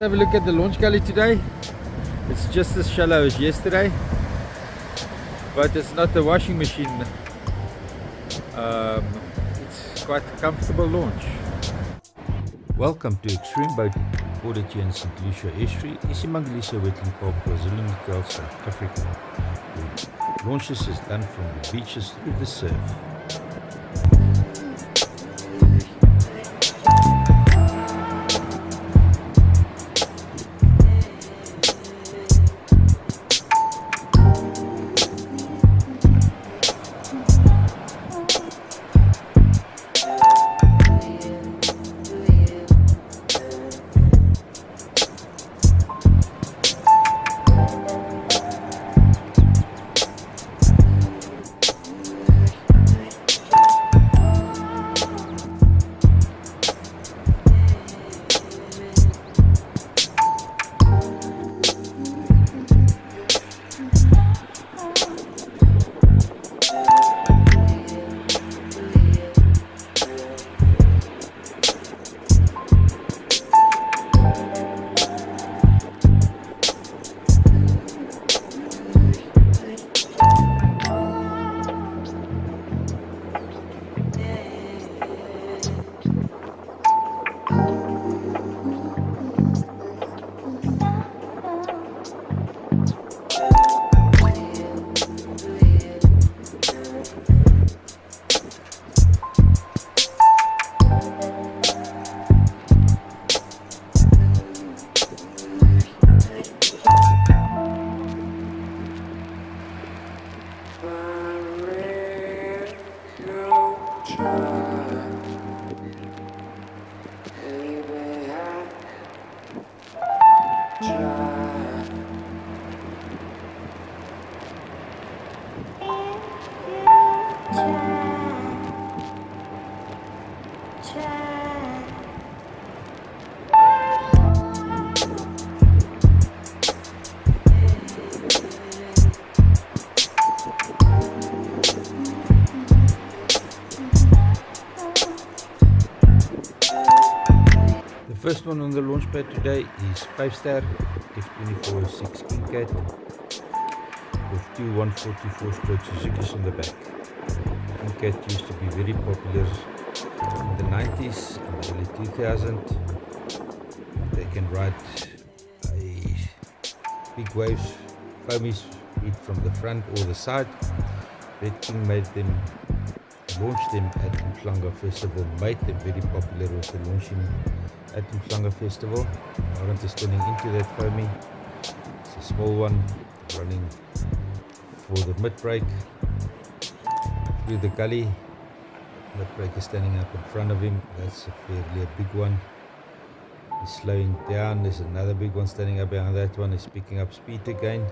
Have a look at the launch galley today. It's just as shallow as yesterday, but it's not the washing machine. It's quite a comfortable launch. Welcome to Extreme Boat Boarded here in St. Lucia Estuary, Isimangalisa Wetland Park, KwaZulu-Natal, South Africa. The launches is done from the beaches through the surf. The first one on the launch pad today is 5-star F2406 Tomcat with two 144-stroke Suzuki's on the back. Tomcat used to be very popular in the 90s and early 2000s. They can ride a big waves, foamy speed from the front or the side. Red King launched them at Umhlanga Festival, made them very popular with the launching at Umhlanga Festival. Current is turning into that foamy. It's a small one running for the mid-break through the gully. Mid-break is standing up in front of him. That's a fairly big one. He's slowing down. There's another big one standing up behind that one. He's picking up speed again.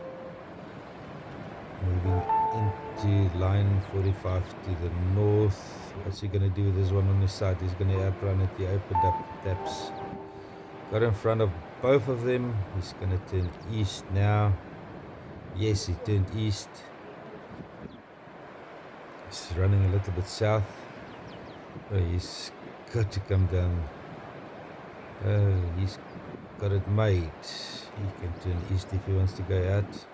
Moving into line 45 to the north. What's he going to do with this one on his side? He's going to outrun it. He opened up the taps. Got in front of both of them. He's going to turn east now. Yes, he turned east. He's running a little bit south. Oh, he's got to come down. He's got it made. He can turn east if he wants to go out.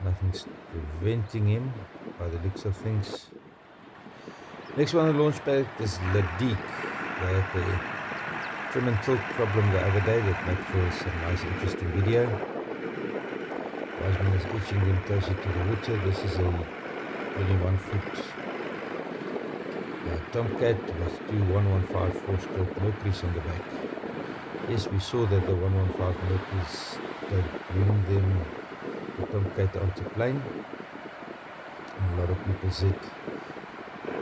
Nothing's preventing him by the looks of things. Next one on the launch pad is Ladik. They had the trim and tilt problem the other day that made for some nice interesting video. Wiseman is etching them closer to the water. This is a 21-foot Tomcat with two 115 4-stroke Mercuries on the back. Yes, we saw that the 115 Mercuries don't bring them the Tomcat onto plane. And a lot of people said,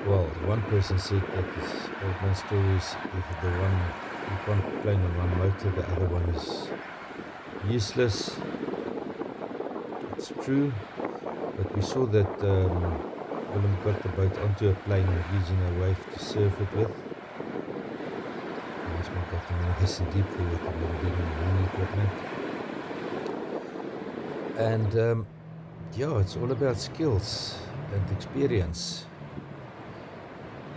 well, one person said that this old man stories, if the one you can't plane on one motor, the other one is useless. It's true, but we saw that Willem got the boat onto a plane using a wave to surf it with. Nice one, got him nice and deep there with a little bit of marine equipment. And yeah, it's all about skills and experience.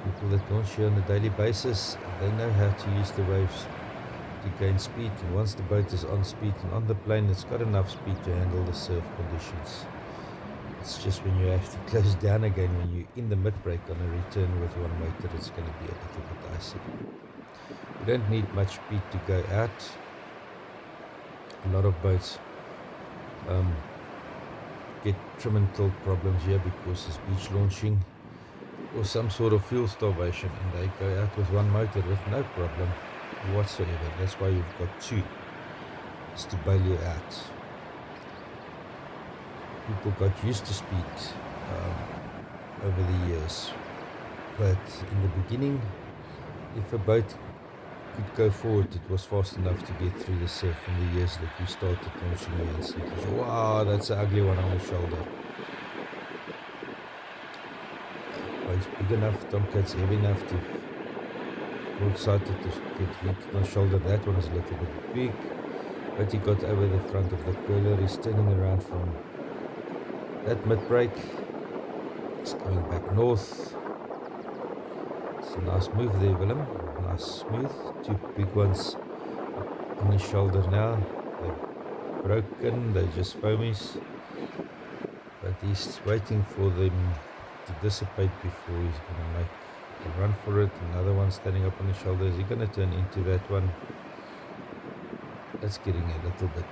People that launch here on a daily basis, they know how to use the waves to gain speed, and once the boat is on speed and on the plane, it's got enough speed to handle the surf conditions. It's just when you have to close down again, when you're in the mid-break on a return with one motor, it's going to be a little bit icy. You don't need much speed to go out. A lot of boats get trim and tilt problems here because it's beach launching or some sort of fuel starvation, and they go out with one motor with no problem whatsoever. That's why you've got two, is to bail you out. People got used to speed over the years, but in the beginning, if a boat could go forward, it was fast enough to get through the surf. In the years that we started launching here, and so, wow, that's an ugly one on the shoulder. Boat's big enough, Tomcat's heavy enough to broadside to get hit on the shoulder. That one is a little bit big, but he got over the front of the curler. He's turning around from that mid-break. It's going back north. It's a nice move there, Willem. Nice smooth. Two big ones on his shoulder now. They're broken, they're just foamies. But he's waiting for them to dissipate before he's going to make a run for it. Another one standing up on his shoulder. Is he going to turn into that one? That's getting a little bit,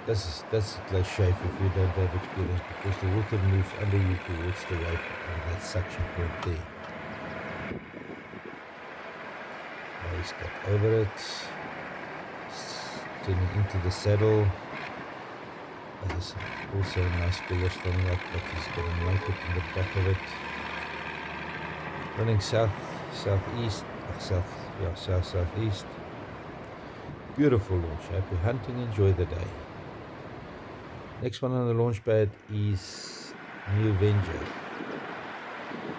that's a cliche if you don't have experience, because the water moves under you towards the wave on that suction point there. Now he's got over it, turning into the saddle. There's also a nice cooler standing up, but he's going to make it in the back of it. Running southeast. Beautiful launch. Happy hunting. Enjoy the day. Next one on the launch pad is new Avenger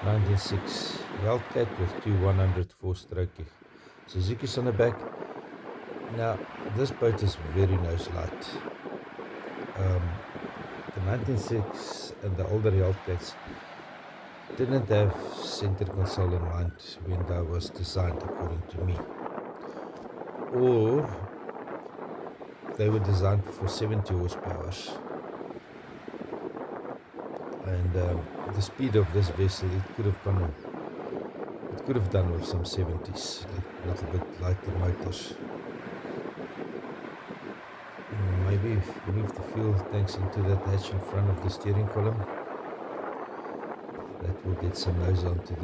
19.6 Buttcat with two 104-stroke Suzuki's on the back. Now this boat is very nose light. The 19.6 and the older Buttcats didn't have center console in mind when that was designed, according to me, or they were designed for 70 horsepower, and the speed of this vessel, it could have done with some 70s, a little bit lighter motors. Maybe move the fuel tanks into that hatch in front of the steering column. That will get some weight onto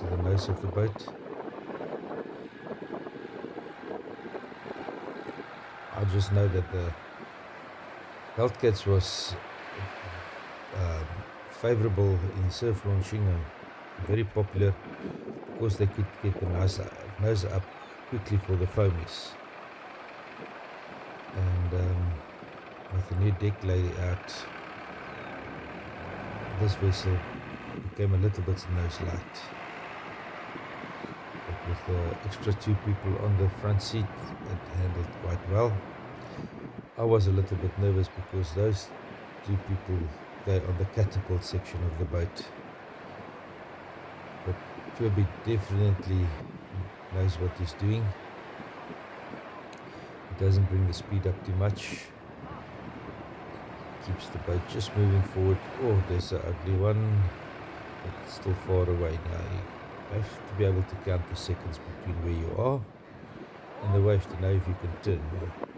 the nose of the boat. I just know that the Buttcats was favorable in surf launching and very popular because they could get the nose up quickly for the foamies. And with the new deck laid out, this vessel became a little bit nose light. But with the extra two people on the front seat, it handled quite well. I was a little bit nervous because those two people, they're on the catapult section of the boat. But Kirby definitely knows what he's doing. It doesn't bring the speed up too much. Keeps the boat just moving forward. Oh, there's an ugly one. It's still far away now. You have to be able to count the seconds between where you are and the wave to know if you can turn.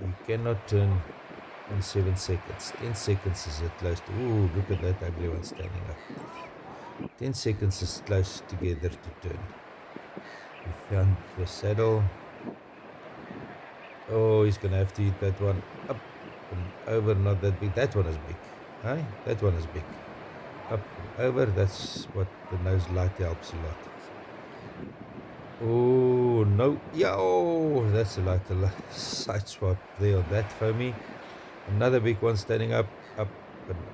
You cannot turn in 7 seconds. 10 seconds is at close to, ooh, look at that ugly one standing up. 10 seconds is close together to turn. We found the saddle. Oh, he's going to have to hit that one up and over, not that big. That one is big. Hey? That one is big. Up and over, that's what the nose light helps a lot. Oh, no. Yo, that's a lighter side swap there on that foamy. Another big one standing up and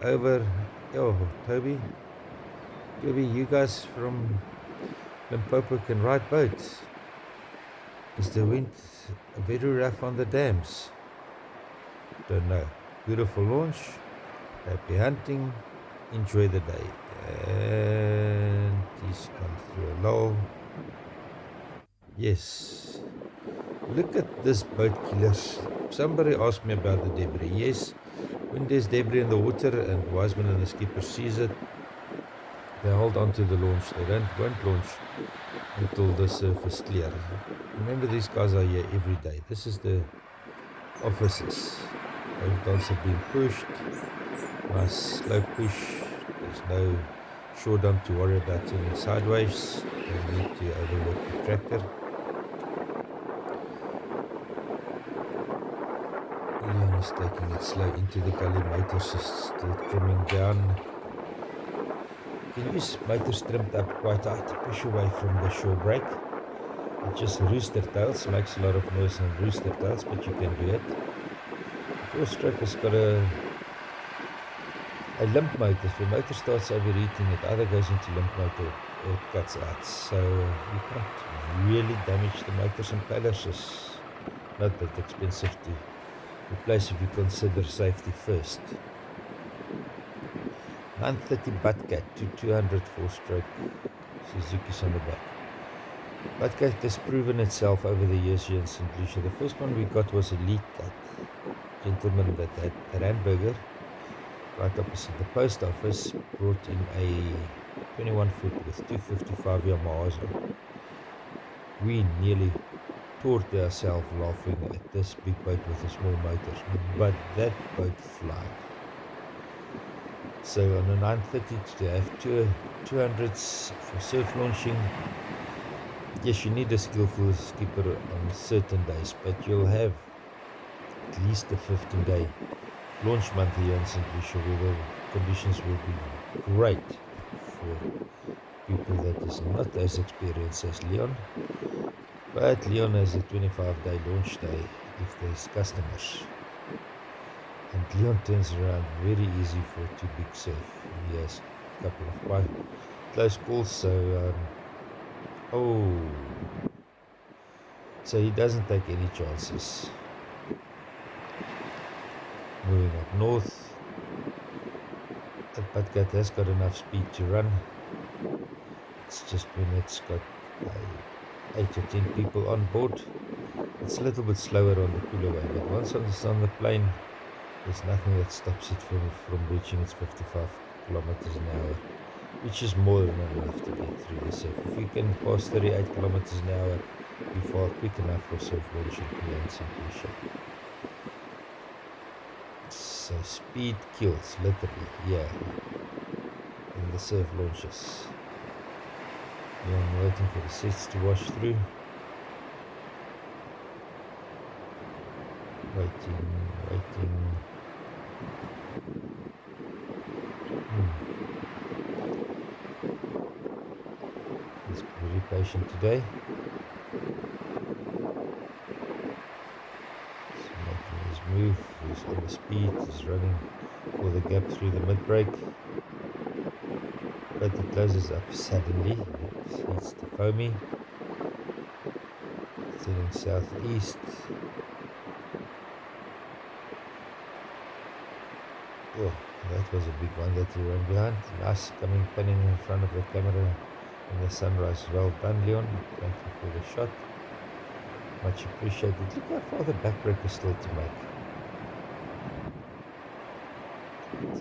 over. Yo, Toby, you guys from Limpopo can ride boats. Is the wind very rough on the dams? Don't know. Beautiful launch. Happy hunting. Enjoy the day. And he's come through a lull. Yes. Look at this boat, killers. Somebody asked me about the debris. Yes, when there's debris in the water and Wiseman and the skipper sees it, they hold on to the launch. They won't launch until the surface clear. Remember, these guys are here every day. This is the officers. Both guns have been pushed. Nice slow push. There's no shore dump to worry about turning sideways. Don't need to overwork the tractor. Leon is taking it slow into the gully. Motors is still trimming down. You can use motors trimmed up quite high to push away from the shore break. It just rooster tails, makes a lot of noise on rooster tails, but you can do it. The four-stroke has got a limp motor. If the motor starts overheating, it either goes into limp mode or it cuts out. So you can't really damage the motors, and impellers is not that expensive to replace if you consider safety first. 930 Buttcat to 200 4-stroke Suzuki's on the back. Buttcat has proven itself over the years here in St. Lucia. The first one we got was a lead cat. Gentleman that had a hamburger right opposite the post office brought in a 21 foot with 255 Yamahas on. We nearly tortured ourselves laughing at this big boat with a small motor, but that boat flied. So on a 930 to have 200s for surf launching, yes, you need a skillful skipper on certain days, but you'll have at least a 15-day launch month here in St. Lucia where the conditions will be great for people that is not as experienced as Leon. But Leon has a 25-day launch day if there's customers. And Leon turns around very easy for too big surf. He has a couple of quite close calls, so so he doesn't take any chances. Moving up north, the Buttcat has got enough speed to run. It's just when it's got 8 or 10 people on board, it's a little bit slower on the pull away, but once it's on the plane, there's nothing that stops it from reaching its 55 kilometers an hour, which is more than enough to get through the surf. If you can pass 38 kilometers an hour, you fall quick enough for surf launching here in St. Lucia. So speed kills, literally, yeah, in the surf launches. Yeah, I'm waiting for the sets to wash through. Waiting. He's very patient today. He's making his move, he's on the speed, he's running for the gap through the mid-break. But it closes up suddenly. It's the foamy. It's heading southeast. Oh, that was a big one that he ran behind. Nice pinning in front of the camera in the sunrise. Well done, Leon. Thank you for the shot. Much appreciated. Look how far the back break is still to make.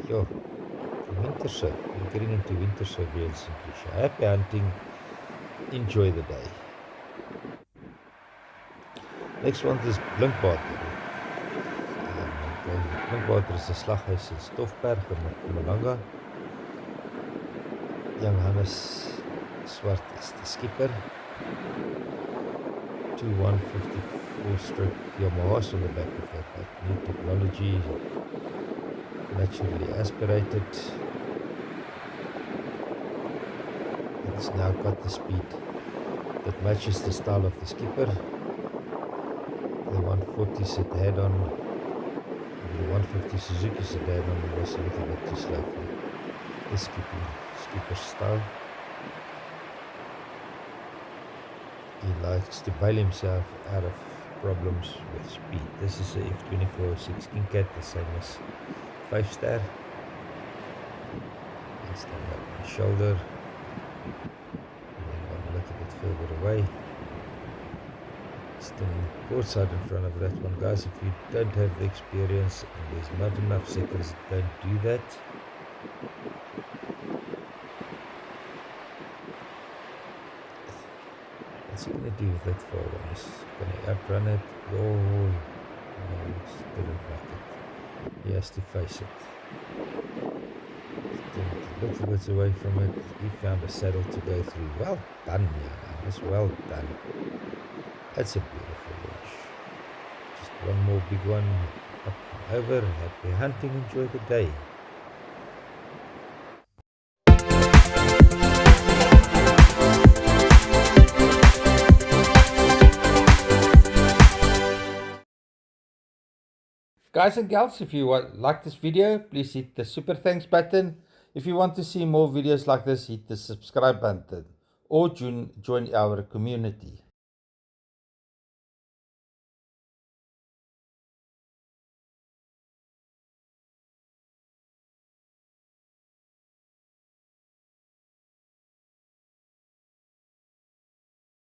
Yo, winter surf. We're getting into winter surf here in St. Lucia. Happy hunting. Enjoy the day. Next one is Blinkwater. Blinkwater is 'n slaghuis in Stoffberg in Mpumalanga. Young Hannes Swart is the skipper. 2 154-stroke Yamahas on the back of that boat. New technology, naturally aspirated. It's now got the speed that matches the style of the skipper. The 140s it had on, the 150 Suzuki's it had on, was a little bit too slow for the skipper style. He likes to bail himself out of problems with speed. This is a F24 16 cat, the same as 5-star. And stand up on the shoulder. And then one a little bit further away. It's standing broadside in front of that one, guys. If you don't have the experience and there's not enough seconds, don't do that. What's he going to do with that far one? He's going to outrun it. Oh, no, he didn't like it. He has to face it. A little bit away from it. He found a saddle to go through. Well done, yeah, that's well done. That's a beautiful launch. Just one more big one. Up and over. Happy hunting. Enjoy the day. Guys and gals, if you like this video, please hit the super thanks button. If you want to see more videos like this, hit the subscribe button or join our community.